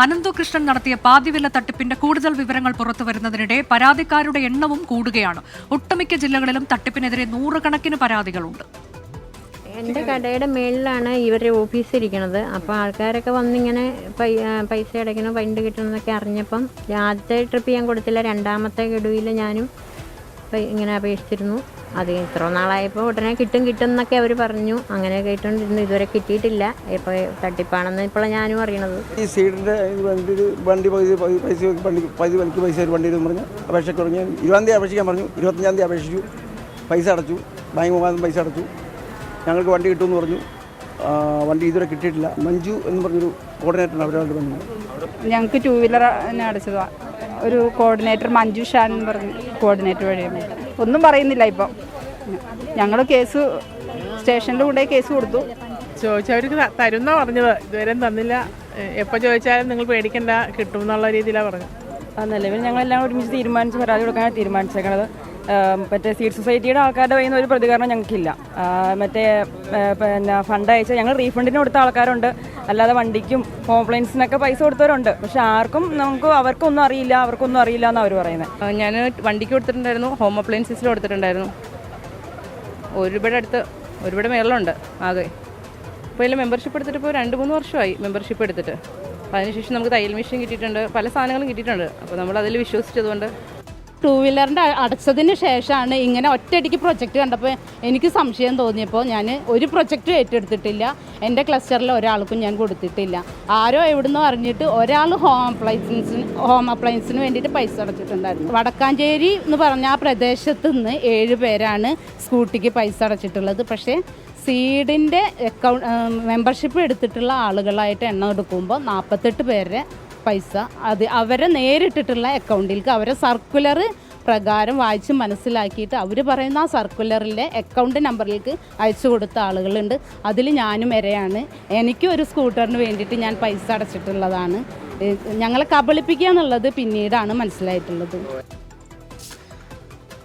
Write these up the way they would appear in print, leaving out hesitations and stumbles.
അനന്തകൃഷ്ണൻ നടത്തിയ പാതിവില തട്ടിപ്പിന്റെ കൂടുതൽ വിവരങ്ങൾ പുറത്തുവരുന്നതിനിടെ പരാതിക്കാരുടെ എണ്ണവും കൂടുകയാണ്. ഒട്ടുമിക്ക ജില്ലകളിലും തട്ടിപ്പിനെതിരെ നൂറുകണക്കിന് പരാതികളുണ്ട്. എൻ്റെ കടയുടെ മേളിലാണ് ഇവരുടെ ഓഫീസ് ഇരിക്കുന്നത്. അപ്പോൾ ആൾക്കാരൊക്കെ വന്നിങ്ങനെ പൈസ അടയ്ക്കണം, ഫണ്ട് കിട്ടണമെന്നൊക്കെ അറിഞ്ഞപ്പം ആദ്യത്തെ ട്രിപ്പ് ഞാൻ കൊടുത്തില്ല. രണ്ടാമത്തെ ഗഡുവിൽ ഞാനും ഇങ്ങനെ അപേക്ഷിച്ചിരുന്നു. അത് ഇത്ര നാളായപ്പോൾ ഉടനെ കിട്ടും എന്നൊക്കെ അവർ പറഞ്ഞു. അങ്ങനെ കേട്ടുകൊണ്ടിരുന്നു. ഇതുവരെ കിട്ടിയിട്ടില്ല. ഇപ്പോൾ തട്ടിപ്പാണെന്ന് ഇപ്പോഴാണ് ഞാനും അറിയണത്. ഈ സീഡിൻ്റെ വണ്ടി പൈസ ഒരു വണ്ടി പറഞ്ഞ് അപേക്ഷയ്ക്ക് തുടങ്ങി 20-ാം തീയതി അപേക്ഷിക്കാൻ പറഞ്ഞു. 25-ാം തീയതി അപേക്ഷിച്ചു, പൈസ അടച്ചു, ബാങ്ക് മുഖാന്തരം പൈസ അടച്ചു. ഞങ്ങൾക്ക് വണ്ടി കിട്ടുമെന്ന് പറഞ്ഞു. വണ്ടി ഇതുവരെ കിട്ടിയിട്ടില്ല. മഞ്ജു എന്ന് പറഞ്ഞൊരു കോർഡിനേറ്ററാണ് അവരോട് വന്നത്. ഞങ്ങൾക്ക് 2 വീലർ തന്നെ അടച്ചതാണ്. ഒരു കോർഡിനേറ്റർ മഞ്ജു ഷാൻ എന്ന് പറഞ്ഞ് കോർഡിനേറ്റർ വഴിയാണ്. ഒന്നും പറയുന്നില്ല. ഇപ്പം ഞങ്ങൾ കേസ് സ്റ്റേഷനിൽ കൊണ്ടുപോയി കേസ് കൊടുത്തു. ചോദിച്ചവർക്ക് തരുന്ന പറഞ്ഞത്, ഇതുവരെ തന്നില്ല. എപ്പോൾ ചോദിച്ചാലും നിങ്ങൾ പേടിക്കണ്ട, കിട്ടും എന്നുള്ള രീതിയിലാണ് പറഞ്ഞത്. നിലവിൽ ഞങ്ങളെല്ലാം ഒരുമിച്ച് തീരുമാനിച്ച് പരാതി കൊടുക്കാനാണ് തീരുമാനിച്ചേക്കണത്. മറ്റേ സീഡ് സൊസൈറ്റിയുടെ ആൾക്കാരുടെ കയ്യിൽ നിന്ന് ഒരു പ്രതികരണം ഞങ്ങൾക്കില്ല. മറ്റേ പിന്നെ ഫണ്ട് അയച്ചാൽ ഞങ്ങൾ റീഫണ്ടിന് കൊടുത്ത ആൾക്കാരുണ്ട്, അല്ലാതെ വണ്ടിക്കും ഹോം അപ്ലയൻസിനൊക്കെ പൈസ കൊടുത്തവരുണ്ട്. പക്ഷെ അവർക്കൊന്നും അറിയില്ല എന്നാണ് അവർ പറയുന്നത്. ഞാൻ വണ്ടിക്ക് കൊടുത്തിട്ടുണ്ടായിരുന്നു, ഹോം അപ്ലയൻസിൽ കൊടുത്തിട്ടുണ്ടായിരുന്നു. ഒരുപാട് മേളിലുണ്ട് ആകെ. ഇപ്പോൾ ഇതിൽ മെമ്പർഷിപ്പ് എടുത്തിട്ട് ഇപ്പോൾ 2-3 വർഷമായി മെമ്പർഷിപ്പ് എടുത്തിട്ട്. അപ്പോൾ അതിനുശേഷം നമുക്ക് തയ്യൽ മെഷീൻ കിട്ടിയിട്ടുണ്ട്, പല സാധനങ്ങളും കിട്ടിയിട്ടുണ്ട്. അപ്പോൾ നമ്മൾ അതിൽ വിശ്വസിച്ചതുകൊണ്ട് 2 വീലറിൻ്റെ അടച്ചതിന് ശേഷമാണ് ഇങ്ങനെ ഒറ്റയടിക്ക് പ്രൊജക്റ്റ് കണ്ടപ്പോൾ എനിക്ക് സംശയം തോന്നിയപ്പോൾ ഞാൻ ഒരു പ്രൊജക്റ്റും ഏറ്റെടുത്തിട്ടില്ല. എൻ്റെ ക്ലസ്റ്ററിൽ ഒരാൾക്കും ഞാൻ കൊടുത്തിട്ടില്ല. ആരോ എവിടുന്നോ അറിഞ്ഞിട്ട് ഒരാൾ ഹോം അപ്ലയൻസിന് വേണ്ടിയിട്ട് പൈസ അടച്ചിട്ടുണ്ടായിരുന്നു. വടക്കാഞ്ചേരി എന്ന് പറഞ്ഞ ആ പ്രദേശത്ത് നിന്ന് 7 പേരാണ് സ്കൂട്ടിക്ക് പൈസ അടച്ചിട്ടുള്ളത്. പക്ഷേ സീഡിൻ്റെ മെമ്പർഷിപ്പ് എടുത്തിട്ടുള്ള ആളുകളായിട്ട് എണ്ണം എടുക്കുമ്പോൾ 48 പേരുടെ പൈസ അവരെ നേരിട്ടിട്ടുള്ള അക്കൗണ്ടിലേക്ക് അവരെ സർക്കുലർ പ്രകാരം വായിച്ച് മനസ്സിലാക്കിയിട്ട് അവർ പറയുന്ന ആ സർക്കുലറിലെ അക്കൗണ്ട് നമ്പറിലേക്ക് അയച്ചു കൊടുത്ത ആളുകളുണ്ട്. അതിൽ ഞാനും ഇരയാണ്. എനിക്ക് ഒരു സ്കൂട്ടറിന് വേണ്ടിയിട്ട് ഞാൻ പൈസ അടച്ചിട്ടുള്ളതാണ്. ഞങ്ങളെ കബളിപ്പിക്കുക എന്നുള്ളത് പിന്നീടാണ് മനസ്സിലായിട്ടുള്ളത്.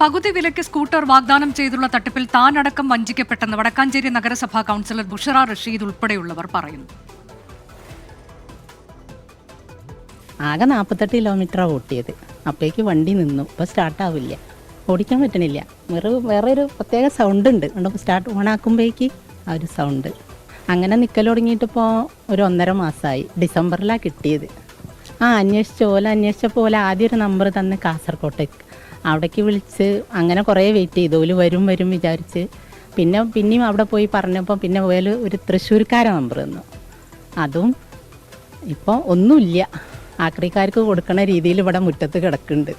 പകുതി വിലയ്ക്ക് സ്കൂട്ടർ വാഗ്ദാനം ചെയ്തുള്ള തട്ടിപ്പിൽ താനടക്കം വഞ്ചിക്കപ്പെട്ടെന്ന് വടക്കാഞ്ചേരി നഗരസഭാ കൗൺസിലർ ബുഷറ റഷീദ് ഉൾപ്പെടെയുള്ളവർ പറയുന്നു. ആകെ 48 കിലോമീറ്ററാണ് ഓട്ടിയത്. അപ്പോഴേക്ക് വണ്ടി നിന്നു. ഇപ്പോൾ സ്റ്റാർട്ടാവില്ല, ഓടിക്കാൻ പറ്റണില്ല. വേറെ ഒരു പ്രത്യേക സൗണ്ട് ഉണ്ട്. സ്റ്റാർട്ട് ഓണാക്കുമ്പോഴേക്ക് ആ ഒരു സൗണ്ട്. അങ്ങനെ നിൽക്കൽ തുടങ്ങിയിട്ടിപ്പോൾ ഒരു 1.5 മാസമായി. ഡിസംബറിലാണ് കിട്ടിയത്. അന്വേഷിച്ച പോലെ ആദ്യം ഒരു നമ്പർ തന്ന് കാസർകോട്ടേക്ക്, അവിടേക്ക് വിളിച്ച് അങ്ങനെ കുറേ വെയിറ്റ് ചെയ്തു. ഓല് വരും വിചാരിച്ച് പിന്നെയും അവിടെ പോയി പറഞ്ഞപ്പോൾ പിന്നെ ഒരു തൃശ്ശൂർക്കാരെ നമ്പർ തന്നു. അതും ഇപ്പോൾ ഒന്നുമില്ല. ആക്രിക്കാർക്ക് കൊടുക്കുന്ന രീതിയിൽ ഇവിടെ മുറ്റത്ത് കിടക്കുന്നുണ്ട്.